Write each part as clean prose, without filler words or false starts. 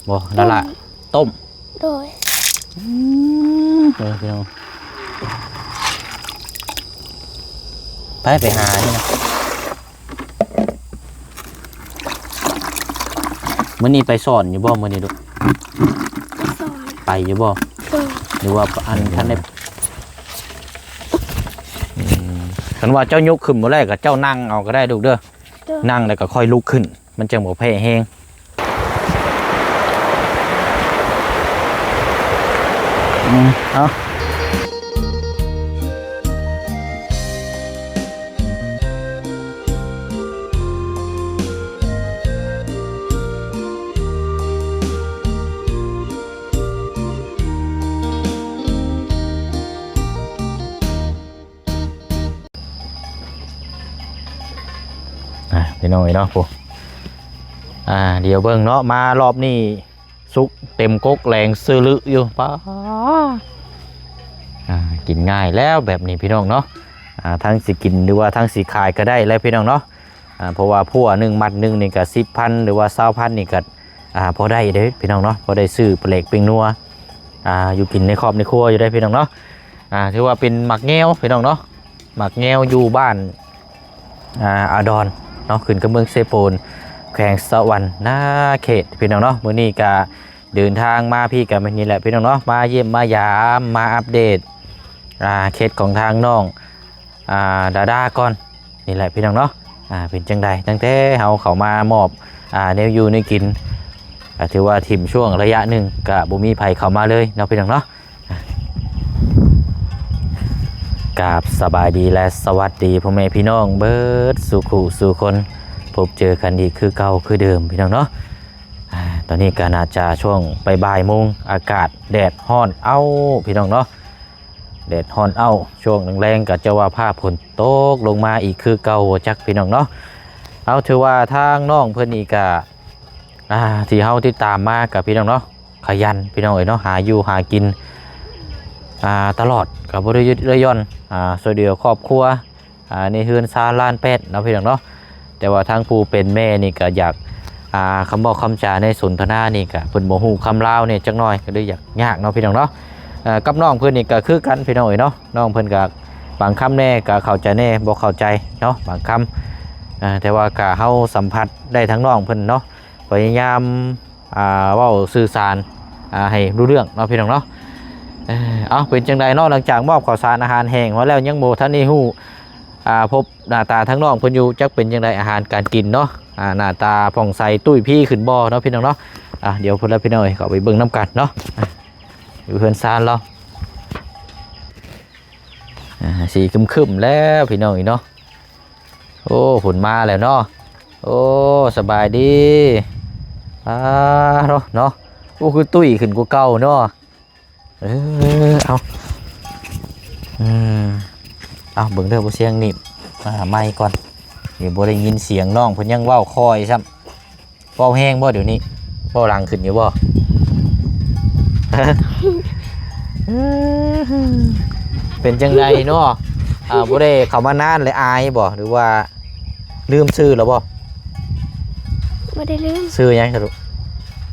บ่นั่นล่ะต้มโดยพี่น้องไปหานี่นะมื้อนี้ไปสอนอยู่บ่มื้อนี้ลูกสอนไปอยู่บ่หรือว่าอันท่านได้คันว่าเจ้ายกขึ้นบ่ได้ก็เจ้านั่งเอาก็ได้ลูกเด้อนั่งแล้วก็ค่อยลุกขึ้นมันจังบ่แพ้แฮงเอาพี่น้องเนาะพวกเดี๋ยวเบิ่งเนาะมารอบนี้ซุกเต็มก๊กแรงซื้อลึอยู่ป้ากินง่ายแล้วแบบนี้พี่น้องเนาะทั้งสิกินหรือว่าทั้งสิขายก็ได้แล้วพี่น้องเนาะเพราะว่าพัวหนึ่งมัดหนึ่งนี่ก็10,000หรือว่า20,000นี่ก็พอได้เด้พี่น้องเนาะพอได้ซื้อเปลือกปิ้งนัวอยู่กินในครอบในครัวอยู่ได้พี่น้องเนาะถือว่าเป็นหมักแง้วพี่น้องเนาะหมักแง้วอยู่บ้านอาดอนเนาะขึ้นกับเมืองเซโปนแขวงสวรรค์นาเขตพี่น้องเนาะมื้อนี้ก็เดินทางมาพี่กับนี่แหละพี่น้องเนาะมาเยี่ยมมายามมาอัปเดตเคสของทางน้องดาก่อนนี่แหละพี่น้องเนาะเป็นจังใดตั้งแต่เขามามอบแนวอยู่ในกินถือว่าถิ่มช่วงระยะหนึ่งกับบุมีภัยเข้ามาเลยเนาะพี่น้องเนาะกราบสบายดีและสวัสดีพ่อแม่พี่น้องเบิร์ดสู่คู่สู่คนพบเจอกันอีกคือเก่าคือเดิมพี่น้องเนาะตอนนี้ก็น่าจะช่วงบ่ายโมงอากาศแดดฮ้อนพี่น้องเนาะแดดฮ้อนช่วงแรงๆก็จะว่าผ้าฝนตกลงมาอีกคือเก่าจักพี่น้องเนาะถือว่าทางน้องเพื่อนอีกก็ที่เฮาที่ตามมากับพี่น้องเนาะขยันพี่น้องเนาะหาอยู่หากินตลอดกับบริยุทธ์เรย่อนโซเดียวครอบครัวในเฮือนซาลานเป็ดเนาะพี่น้องเนาะแต่ว่าทางผู้เป็นแม่นี่ก็อยากคำบอกคำจาในสนทนานี่ก็เพิ่นบ่ฮู้คำลาวเนี่ยจักหน่อยก็เลยอยากยากเนาะพี่น้องเนาะกับน้องเพิ่นนี่ก็คือกันพี่น้องเนาะน้องเพิ่นก็บางคำแน่ก็เข้าใจแน่บ่เข้าใจเนาะบางคำแต่ว่าก็เฮาสัมผัสได้ทั้งน้องเพิ่นเนาะพยายามเว้าสื่อสารให้รู้เรื่องเนาะพี่น้องเนาะเป็นจังใดเนาะหลังจากมอบข้าวสารอาหารแห้งมาแล้วยังโมท่านนี่ฮู้พบหน้าตาทั้งน้องเพิ่นอยู่จักเป็นจังใดอาหารการกินเนาะหน้าตาผ่องใสตุ้ยพี่ขึ้นบ่เนาะพี่น้องเนาะเดี๋ยวพุ่นแล้วพี่น้องเข้าไปเบิ่งน้ำกันเนาะอยู่เฮือนซานเราสีคึมๆแล้วพี่น้องเนาะโอ้ฝนมาแล้วเนาะโอ้สบายดีเนาะโอ้คือตุ้ยขึ้นกว่าเก่าเนาะเอาเบิ่งเด้อบ่เสียงนี่ไมค์ก่อนเดี๋ยวบ่ได้ยินเสียงน้องเพิ่นยังเว้าคอยซ้ำเว้าแห้งบ่เดี๋ยวนี้เว้าลังขึ้นอยู่บ่เป็นจังไดเนาะบ่ได้เข้ามานานเลยอายบ่หรือว่าลืมชื่อแล้วบ่บ่ได้ลืมชื่อหยังซะลูก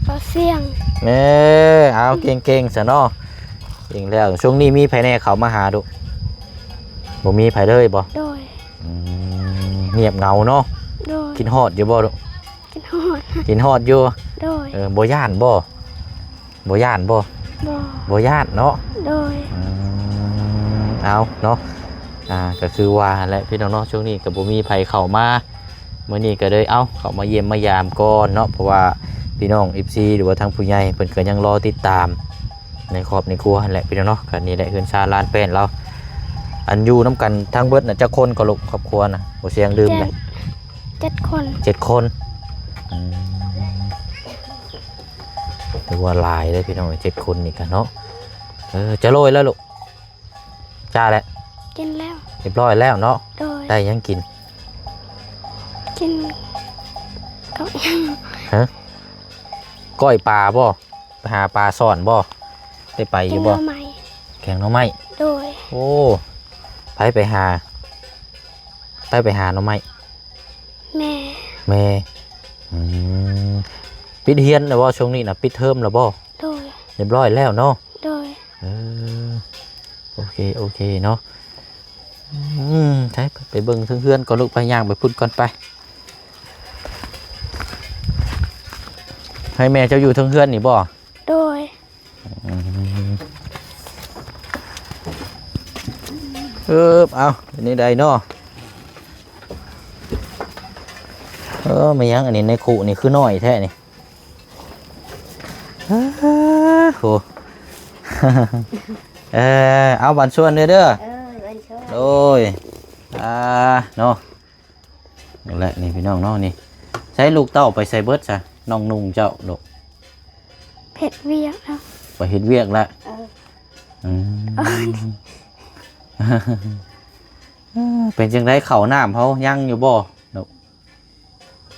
บ่เสียงเอาเก่งๆซะเนาะเก่งแล้วช่วงนี้มีไผแน่เข้ามาหาดุบ่มีไผเลยบ่โดยเงียบเหงาเนาะโดยกินฮอดอยู่บ่ดุกินฮอดอยู่โดยบ่ย่านบ่ย่านบ่ย่านเนาะโดยเอาเนาะก็คือว่าแหละพี่น้องเนาะช่วงนี้ก็บ่มีไผเข้ามามื้อนี้ก็เลยเข้ามาเยี่ยมมายามก่อนเนาะเพราะว่าพี่น้อง FC หรือว่าทางผู้ใหญ่เพิ่นก็ยังรอติดตามในครอบในครัวแหละพี่น้องเนาะกันนี่แหละเฮือนซาลานเป็ดเราอันอยู่น้ำกันทั้งเบิดน่ะจักคนก็ลูกครอบครัวน่ะบ่เสียงลืมเลย7 คนถือว่าหลายเลยพี่น้อง7 คนนี่กันเนาะจะโรยแล้วลูกจ้าแล้วกินแล้วเรียบร้อยแล้วเนาะได้ยังกินก็ก้อยปลาบ่ไปหาปลาซ่อนบ่ได้ไปอยู่บ่แข่งน้องไม้โดยโอ้ไปหาน้องไม้แม่ ปิดเรียนแล้วบ่ช่วงนี้น่ะปิดเทอมแล้วบ่ โดย เรียบร้อยแล้วเนาะ โดย เออโอเคเนาะใช่ไปเบิ่งเพื่อนๆก่อนลูกไปย่างไปพุ่นก่อนไปให้แม่เจ้าอยู่เพื่อนนี่บ่ โดย เอาอันนี้ได้เนาะไม่ยังอันนี้ในขู่นี่คือน้อยแท้นี่โห เอาบันส่วนเด้อโดยเนาะนั่นแหละนี่พี่น้องเนาะนี่ใช้ลูกเต้าไปใส่เบิร์ดซะน้องนุ่งเจ้าลูก เผ็ดเวียกแล้ว ไปเฮ็ดเวียกละเป็นจังไดข้าวน้ำเขายังอยู่บ่ลูก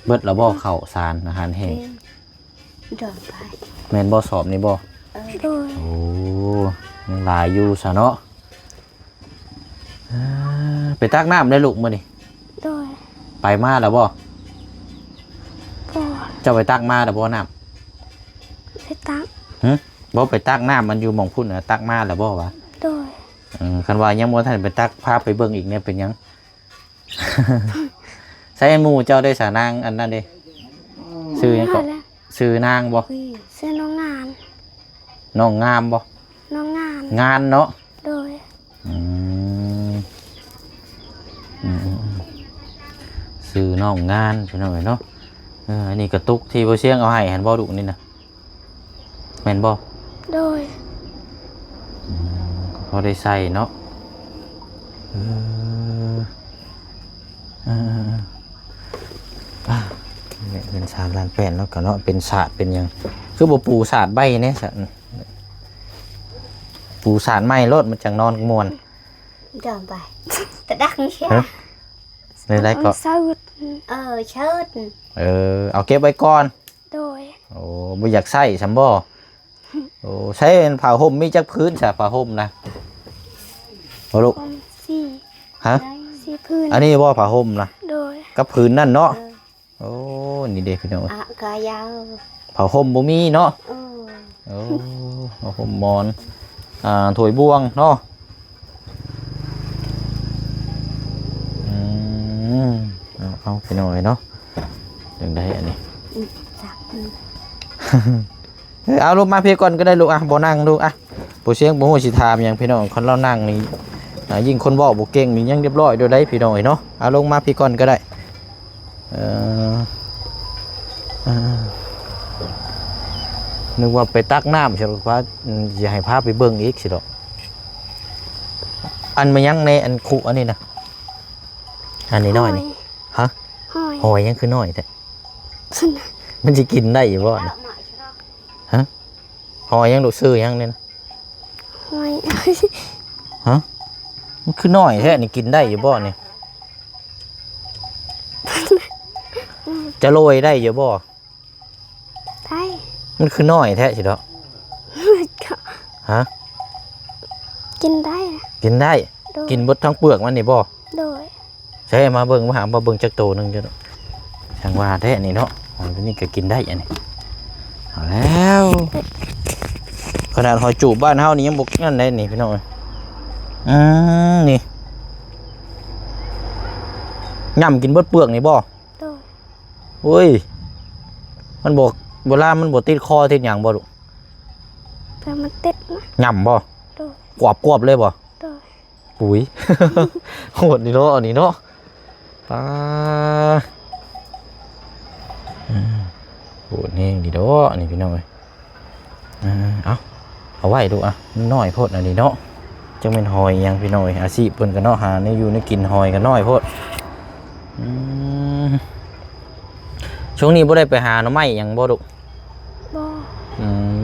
เบิดแล้วบ่ข้าวสารอาหารแห้ง เดินไป แม่นบ่สอบนี่บ่ โดย โอ้ยังหลายอยู่ซะเนาะไปตักน้ำได้ลูกมื้อนี่ โดย ไปมาแล้วบ่ พอ เจ้าไปตักมาแล้วบ่น้ ไปตัก ำบ่ไปตักน้ำมันอยู่หม่องพุ่นน่ะตักมาแล้วบ่วะ โดย คันว่ายังบ่ทันไปตักพาไปเบิ่งอีกเนี่ยเป็นหยัง ใส่หมู่เจ้าได้สานางอันนั้นเด้ชื่อหยังก็ แล้ว ชื่อนางบ่ เสื้อน้องงาน น้องงามบ่ น้องงาน งานเนาะ โดย อืมชื่อน้องงานพี่น้องเนาะอันนี้กระตุกที่บ่เสียงเอาให้เห็นบ่ดุนี่น่ะแม่นบ่ โดย พอได้ใส่เนาะเนี่ยเป็นศาสตร์ลานแป้นเนาะก็เนาะเป็นศาสตร์เป็นหยังคือบ่ปูศาสตร์ใบเนี่ยศาสตร์ปูศาสตร์ไม้รถมันจังนอนม่วน เดินไปแต่ดักนี่ใช่ ในไรก็ เศร้า เชิด เอาเก็บไว้ก่อน โดย โอ้บ่อยากใส่ซำบ่โอ้ใช้เป็นผ้าห่มมีจักพื้นซะผ้าห่มนะโอ้ลูก ผมสี่ ฮะ สี่พื้น อันนี้บ่ผ้าห่มนะ โดย กับพื้นนั่นเนาะโอ้นี่เด้พี่น้อง กายาว ผ้าห่มบ่มีเนาะโอ้ผ้าห่มมอนถ้วยบวงเนาะเอาพี่น้องเนาะจังได้อันนี้ จับ เอาลูกมาเพียก่อนก็ได้ลูกบ่นั่งลูกผู้เสียงบ่ฮู้สิถามหยังพี่น้องคนเรานั่งนี่ยิ่งคนเว้าบ่เก่งนี่ยังเรียบร้อยโดยได้พี่น้องเนาะเอาลงมาเพียก่อนก็ได้นึกว่าไปตักน้ำใช่หรือว่าจะให้พาไปเบิ่งอีกสิดอกอันมายังในอันคุอันนี้นะอันนี้น้อยนี่ฮะ หอย หอยยังคือน้อยแต่มันจะกินได้อยู่บ่นะหอยยังดูซื้อยังเนี่ยนะ หอย มันคือน้อยแท้นี่กินได้อยู่บ่นี่จะโรยได้อยู่บ่ ได้ มันคือน้อยแท้สิดอก ก็ ฮะ กินได้นะ กินได้ โดย กินเบดทั้งเปลือกมันนี่บ่ โดย ใช่มาเบิ่งมาหามาเบิ่งจักโตนึงจ้ะเนาะช่างว่าแท้นี่เนาะหอยตัวนี้ก็กินได้อันนี้เอาแล้วขนาดหอยจูบบ้านเฮานี่ยังบ่นั่นได้นี่พี่น้องนี่ย่ำกินเบิดเปลือกนี่บ่ โดย โอ้ยมันบอกเวลามันบ่ติดคอติดหยังบ่ลูก เพื่อมันติดนะ ย่ำบ่ โดย กวบเลยบ่ โดย ปุ๋ย โหดนี่เนาะอันนี้เนาะปลาโหดนี่ดีเด้ออันนี้พี่น้องเอ้ยเอาไว้ดูน้อยโพดอันนี้เนาะจังเป็นหอยยังพี่น้อยอาชีพเพิ่นก็เนาะหาในอยู่ในกินหอยก็น้อยโพดช่วงนี้บ่ได้ไปหาหน่อไม้หยังบ่ดุ บ่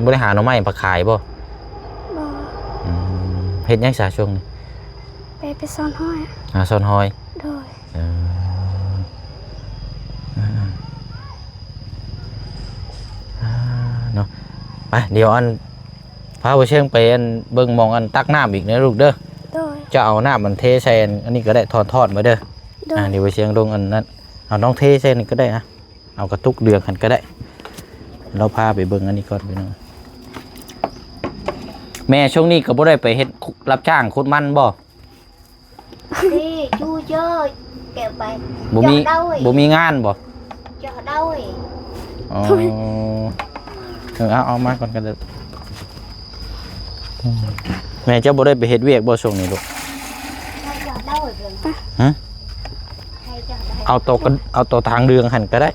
บ่ได้หาหน่อไม้มาขายบ่ บ่ เฮ็ดหยังซะช่วงนี้ ไปซ่อนห้อย หาซ่อนหอย โดย เนาะไปเดี๋ยวพาไปเชิงไปเบิ่งมองตักน้ำอีกนะลูกเด้อ โดย จะเอาน้ำมันเทใส่อันนี้ก็ได้ทอดมาเด้อ โดย เดี๋ยวไปเชียงลงอันนั้นเอาน้องเทใส่นี่ก็ได้เอากระตุกเดือกกันก็ได้ เราพาไปเบิ่งอันนี้ก่อนพี่น้องแม่ช่วงนี้ก็บ่ได้ไปเฮ็ดรับจ้างขุดมันบ่ đi chu chơi kẹo bài บ่มี đâu บ่มีงานบ่ cho đâu อ๋อเอามาก่อนกันเด้อแม่เจ้าบ่ได้ไปเฮ็ดเวียกบ่ช่วงนี้ลูก hay cho đâu rồi hả hay cho đâu เอาตัวทางเรืองหันก็ได้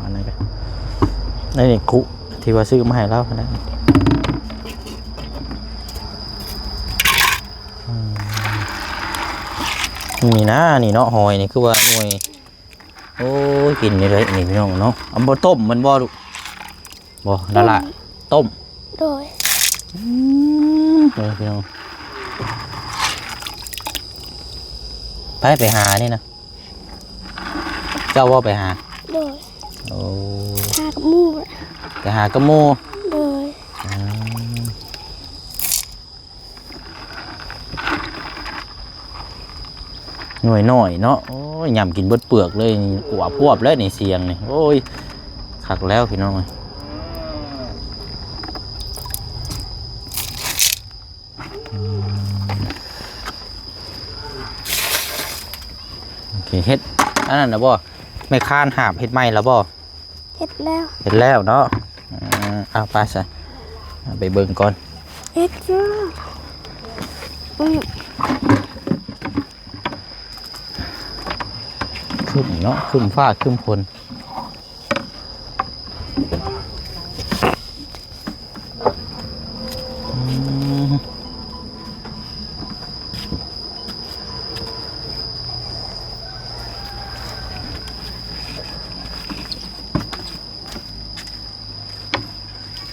อันนั้นก็นี่คุที่ว่าซื้อมาให้เรานะนี่นะนี่เนาะหอยนี่คือว่าหน่วยโอ้ยกินนี่เลยนี่พี่น้องเนาะเอาบ่ต้มมันบ่ลูกบ่นั่นล่ะต้ม โดย พี่น้องไปหานี่นะเจ้าว่าไปหา โดย โอ้ หากับหมูแหละ ไปหากระโม โดย หน่วยหน่อยเนาะโอ้ยยำกินเบิดเปลือกเลยกว่าพวบเลยในเสียงนี่โอ้ยคักแล้วพี่น้องโอเคเฮ็ดอันนั้นนะบ่ไม่ค้านหาบเฮ็ดไม้แล้วบ่ เฮ็ดแล้ว เฮ็ดแล้วเนาะเอาไปใส่ไปเบิ่งก่อน เฮ็ดจ้าอืม ขึ้นเนาะขึ้นฟ้าขึ้นพล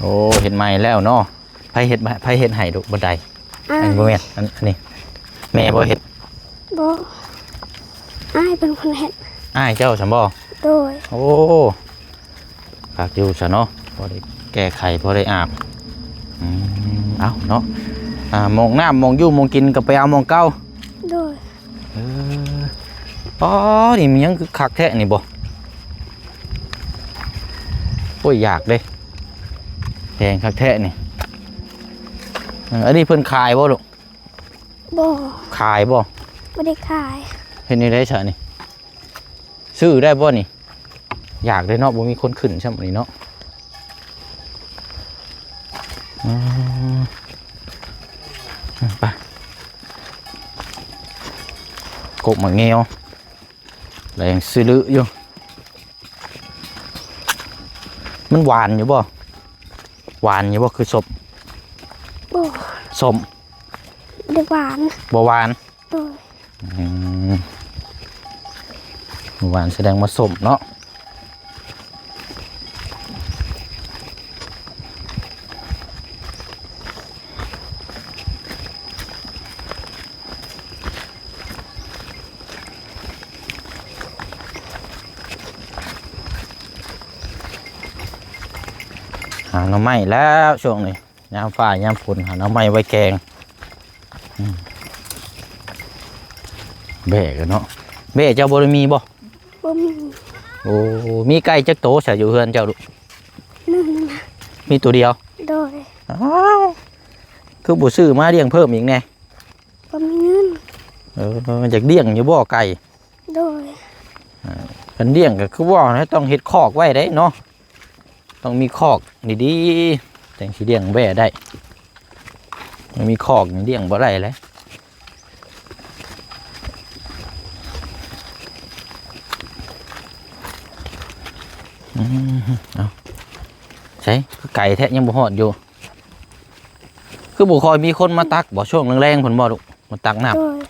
โอ้เห็นไหมแล้วเนาะไผเห็ดไห้ดูบันได อ้า อัน ย บ่แม่นอันนี้แม่บ่เห็ด บ่อ้ายเป็นคนเฮ็ด อ้ายเจ้าสำบ่ โดย โอ้ฝากอยู่ซะเนาะพอได้แก้ไขพอได้อาบเอาเนาะมองน้ำมองอยู่มองกินก็ไปเอามองเก้า โดย อ๋อนี่มันยังคือคักแท้นี่บ่โอ้ยอยากเด้แพงคักแท้นี่อันนี้เพิ่นขายบ่ลูก บ่ ขายบ่ บ่ได้ขาย เห็นได้ซะนี่ซื้อได้บ่นี่อยากได้เนาะบ่มีคนขึ้นใช่มั้ยเนาะไปกบมาเงียวแรงซื้อลืออยู่มันหวานอยู่บ่หวานอยู่บ่คือสม บ่ สม ได้หวาน บ่หวาน โดย หวานแสดงว่าสมเนาะหาหน่อไม้แล้วช่วงนี้ยามฟ้ายามฝนหาหน่อไม้ไว้แกงแบกกันเนาะแบกเจ้าบ่ได้มีบ่ บ่มี โอ้มีไก่จักโตใส่อยู่เฮือนเจ้าลูก นึ่งนะ มีตัวเดียว โดย อ้าวคือบ่ซื้อมาเลี้ยงเพิ่มอีกแน่ บ่มีเงิน มันจากเลี้ยงอยู่บ่ไก่ โดย คันเลี้ยงก็คือว่านะต้องเฮ็ดคอกไว้ได้เนาะต้องมีคอกดีๆจังสิเลี้ยงแบ่ได้มันมีคอกนี่เลี้ยงบ่ได้เลยเอาใช่ไก่แท้ยังบ่ฮอดอยู่คือบ่คอยมีคนมาตักบ่ช่วงแรงๆเพิ่นบ่ลูกมาตักน้ำ โดย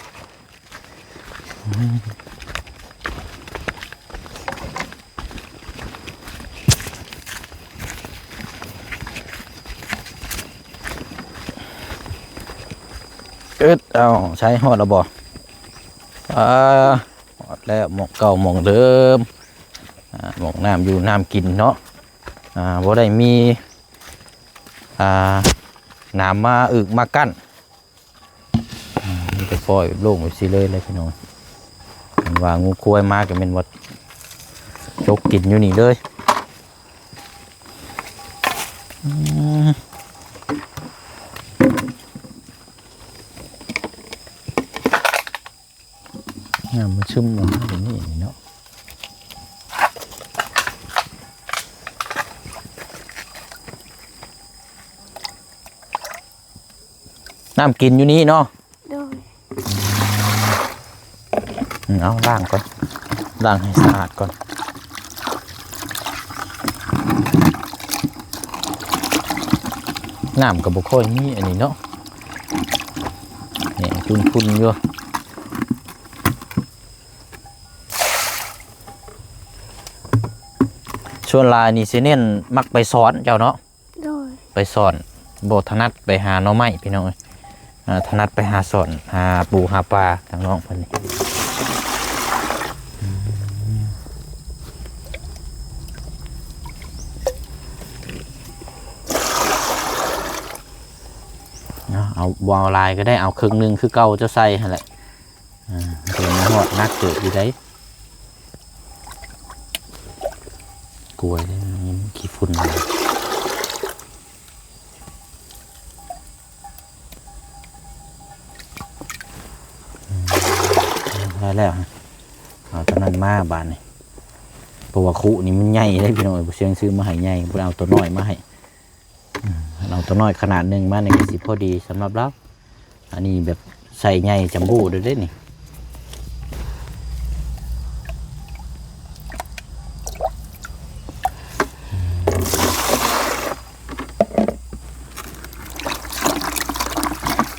เอาใช้ฮอดแล้วบ่ฮอดแล้วหมองเก่าหมองเดิมหมองน้ำอยู่น้ำกินเนาะบ่ได้มีน้ำมาอึกมากั้นนี่จะปล่อยโล่งไปสิเลยพี่น้องมันว่างูควายมาก็เป็นว่าจกกินอยู่นี่เลย มันชุ่มลงมาอย่างนี้เนาะน้ำกินอยู่นี่เนาะ โดย เอาล้างก่อนล้างให้สะอาดก่อนน้ำกับบุคคลนี่อันนี้เนาะเนี่ยพุ่นๆอยู่ส่วนลายนี่สิเน้นมักไปสอนเจ้าเนาะ โดย ไปสอนโบถนัดไปหาหน่อไม้พี่น้องถนัดไปหาสอนหาปูหาปลาทางน้องเพิ่นนี่เอาวาวลายก็ได้เอาครึ่งนึงคือเก่าเจ้าใส่หั่นแหละเดี๋ยวมันหอดนักเกิดอยู่ได้กลัวได้ขี้ฝุ่นได้แล้วเอาตอนนั้นมาบานนี่เพราะว่าคุนี่มันใหญ่ได้พี่น้อยเสียงซื้อมาให้ใหญ่บ่เอาตัวน้อยมาให้เอาตัวน้อยขนาดหนึ่งมาในกระสิพอดีสำหรับเราอันนี้แบบใส่ใหญ่จัมโบ้ด้วยได้นี่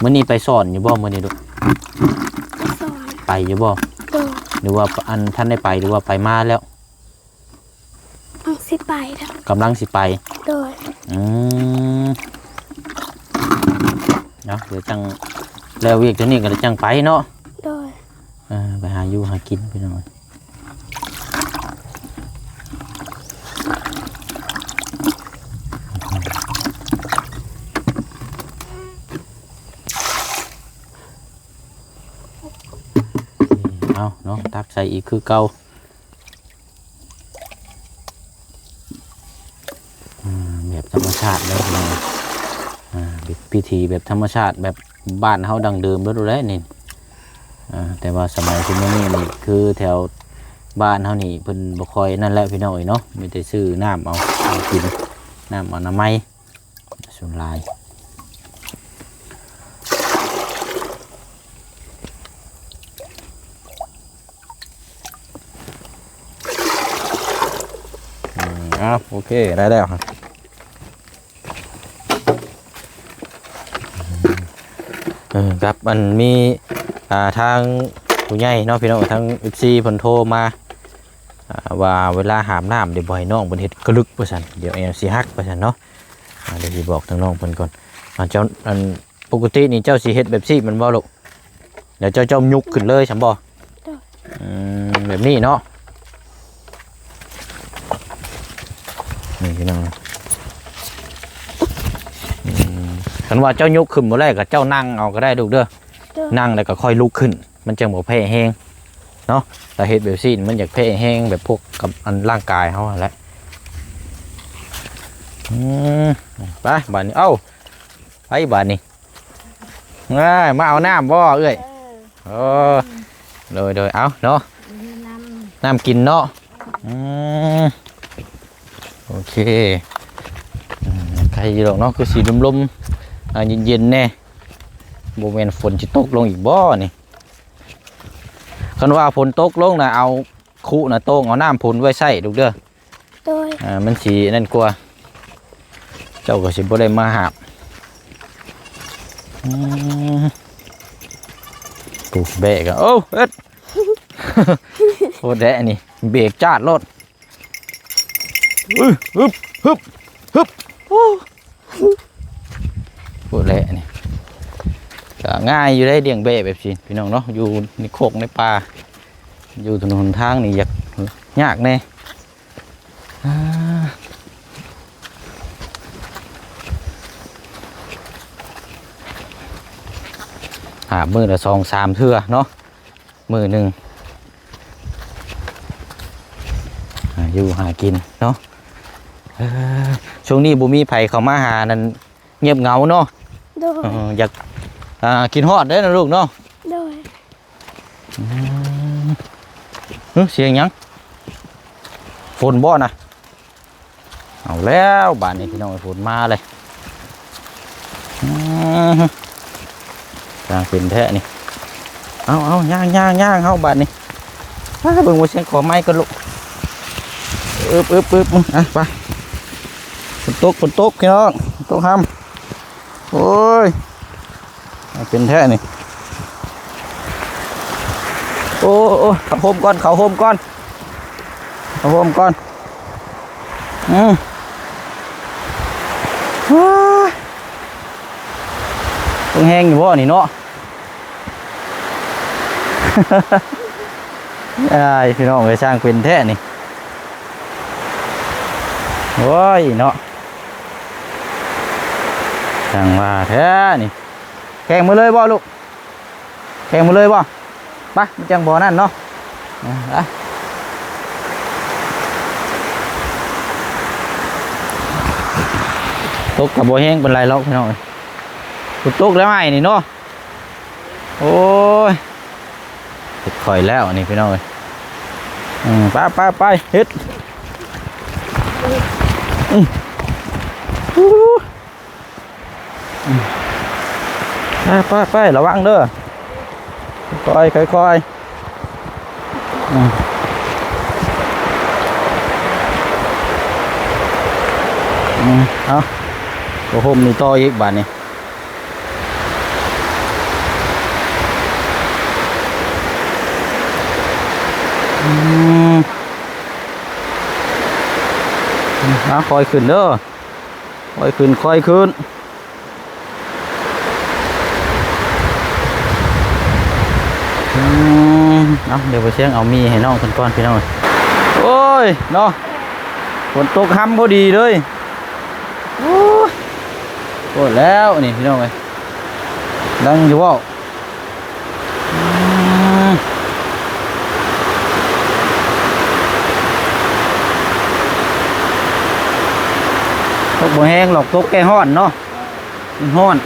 มื้อนี้ไปสอนอยู่บ่มื้อนี้ลูก สอน ไปอยู่บ่ โดย หรือว่าอันท่านได้ไปหรือว่าไปมาแล้ว สิไปแล้ว กำลังสิไป โดย เนาะเดี๋ยวจังแล้วเวียกตัวนี้ก็จะจังไปเนาะ โดย ไปหาอยู่หากินไปหน่อยเอาเนาะตักใส่อีกคือเก่าแบบธรรมชาติเลยเนาะพิธีแบบธรรมชาติแบบบ้านเฮาดังเดิมแล้วดูแลนี่แต่ว่าสมัยที่นี้นี่คือแถวบ้านเฮานี่เพิ่นบ่ค่อยนั่นแหละพี่น้อยเนาะมีแต่ซื้อน้ำเอากินน้ำอนามัยส่วนลายโอเคได้แล้วครับครับมันมีทางผู้ใหญ่เนาะพี่น้องทาง FC เพิ่นโทรมาว่าเวลาหามน้ำเดี๋ยวบ่ให้น้องเพิ่นเฮ็ดกระลึกว่าซั่นเดี๋ยวแอวสิฮักว่าซั่นเนาะเดี๋ยวสิบอกทางน้องเพิ่นก่อนเจ้าปกตินี่เจ้าสิเฮ็ดแบบซี่มันบ่ลูกเดี๋ยวเจ้ายุกขึ้นเลยซั่นบ่แบบนี้เนาะนี่พี่น้องคันว่าเจ้ายกขึ้นบ่ได้ก็เจ้านั่งเอาก็ได้ลูกเด้อนั่งแล้วก็ค่อยลุกขึ้นมันจังบ่แพ้แห้งเนาะแต่เฮ็ดแบบซี่มันอยากแพ้แห้งแบบพวกกับอันร่างกายเฮาแหละไปบ้านนี้เอ้าไปบ้านนี้มาเอาน้ำบ่เอ้ยโดยเอาเนาะน้ำกินเนาะโอเคใครอยู่หรอกเนาะคือสีลมๆเย็นๆแน่โมเมนต์ฝนจะตกลงอีกบ่นี่คันว่าฝนตกลงนะเอาคุนะโต้งเอาน้ำพุนไว้ใส่ลูกเด้อโดยมันสีนั่นกลัวเจ้าก็สิบ่ได้มาหาบปูเบรกโอ้เอ็ดโคตรแดะนี่เบรกจาดรถฮึบพูดเลยนี่ก็ง่ายอยู่ได้เลี้ยงเบ้แบบสิพี่น้องเนาะอยู่ในโคกในป่าอยู่ถนนทางนี่ยากแน่หามือละ2-3 เทื่อเนาะมือหนึ่งอยู่หากินเนาะ อช่วงนี้บ่มีไผเข้ามาหานั่นเงียบเหงาเนาะ โดย อยากกินฮอดเด้อนะลูกเนาะ โดย เสียงหยังฝนบ่น่ะเอาแล้วบ้านนี้พี่น้องฝนมาเลยกลางเป็นแท้นี่เอาย่างเฮาบ้านนี้เบิ่งว่าเสียงขอไม้กันลูกอึบไปฝนตกพี่น้องตกห้ำโอ้ยเป็นแท้นี่โอ้เขาโฮมก่อนต้องแห้งอยู่บ่นี่เนาะ พี่น้องไปสร้างเป็นแท้นี่โอ้ยเนาะช่างว่าแท้นี่แข่งมาเลยบ่ลูกแข่งมาเลยบ่ไปมันจังบ่อนั่นเนาะตกกับบ่แห้งเป็นไรหรอกพี่น้องตกแล้วไหมนี่เนาะโอ้ยติดข่อยแล้วนี่พี่น้องไปเฮ็ดไประวังเด้อค่อยเอาโอ้โหมีต่ออีกบาทนี่ค่อยขึ้นเด้อค่อยขึ้นเดี๋ยวไปเชียงเอามีให้น้องคนก่อนพี่น้องโอ้ยเนาะฝนตกค่ำพอดีเลยโอ้แล้วนี่พี่น้องเลยดังอยู่ว่าตกบ่แห้งหรอกตกแก่ห้อนเนาะห้อน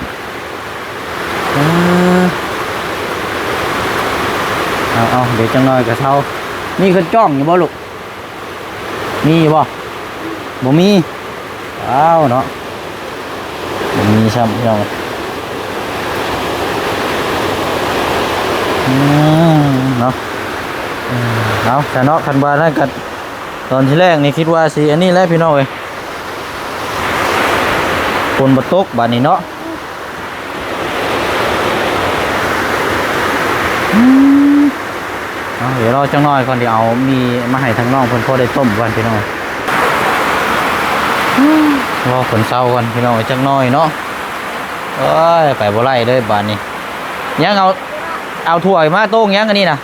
เอาเดี๋ยวจังหน่อยกับเท่ามีคนจ้องอยู่บ่ลูกมีอยู่บ่มีอ้าวเนาะบ่มีซ้ำพี่น้องเนาะเอาแต่เนาะคันว่านั่นกันตอนที่แรกนี่คิดว่าสิอันนี้แหละพี่น้องเอ้ยฝนบ่ตกบาดนี้เนาะเดี๋ยวเราจังน้อยก่อนเดี๋ยวเอามีมาให้ทั้งน้องเพิ่นพอได้ต้มก่อนพี่น้องรอฝนเศร้าก่อนพี่น้องจังน้อยเนาะเอ้ยไปบ่ไล่เด้อบาดนี้ยังเอาถ้วยมาโต้งยังอันนี้นะ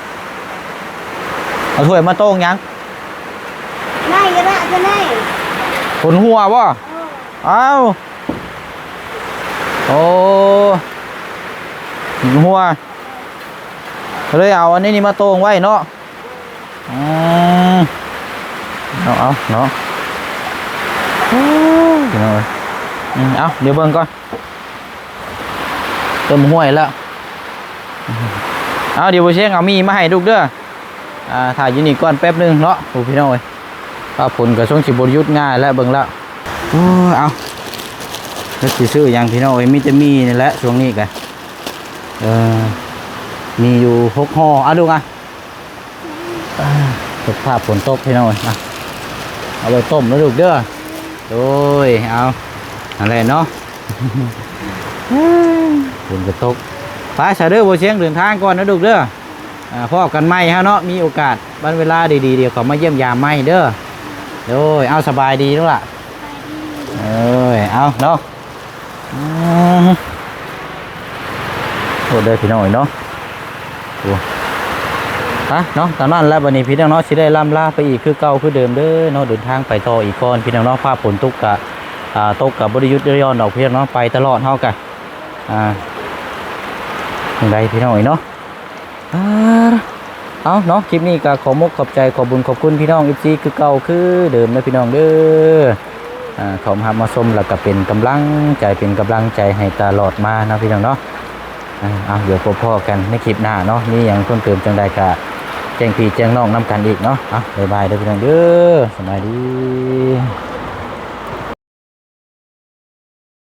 เอาถ้วยมาโต้งยังได้ก็ได้ก็ได้ ฝนหัวบ่เอาโอ้หัวเลยเอาอันนี้มาโต้งไว้เนาะเอาเนาะเอาเดี๋ยวเบิ่งก่อนเติมห้วยแล้วเอาเดี๋ยวไปเช็คเอามีมาให้ลูกเด้อถ่ายยูนิคก่อนแป๊บนึงเนาะโอ้พี่น้อยป้าผลกับช่วงสิบยุทธง่ายแล้วเบิ่งแล้วเอาแล้วสิซื้ออย่างพี่น้อยมีจะมีนี่แหละช่วงนี้กันมีอยู่6 ห่อเอาดูกันตกภาพฝนตกพี่น้อยเอาไปต้มแล้วลูกเด้อโดยเอาอะไรเนาะฝนจะตกป้าชาเด้อโบเชียงเดินทางก่อนนะลูกเด้อพ่อกันไม่ฮะเนาะมีโอกาสบ้านเวลาดีๆเดี๋ยวขอมาเยี่ยมยามไม่เด้อโดยเอาสบายดีแล้วล่ะเอาเนาะโอ้เด้อพี่น้อยเนาะเนาะตอนนั้นแล้ววันนี้พี่น้องเนาะสิได้ล่ำลาไปอีกคือเก่าคือเดิมเด้อเนาะเดินทางไปต่ออีกก่อนพี่น้องเนาะภาพฝนตกกับบริยุทธ์ย้อนดอกพี่น้องเนาะไปตลอดเท่ากันอย่างไรพี่น้องเนาะเอาเนาะคลิปนี้ก็ขอมุกขอบใจขอบุญขอบคุณพี่น้อง FC คือเก่าคือเดิมนะพี่น้องเด้อ เขามาชมแล้วก็เป็นกำลังใจให้ตลอดมานะพี่น้องเนาะเอาเดี๋ยวพบพ่อกันในคลิปหน้าเนาะมีอย่างเพิ่มเติมจังใดก็แจ้งพี่แจ้งน้องนำกันอีกเนาะบ๊ายบายเด้อพี่น้องเด้อสบายดี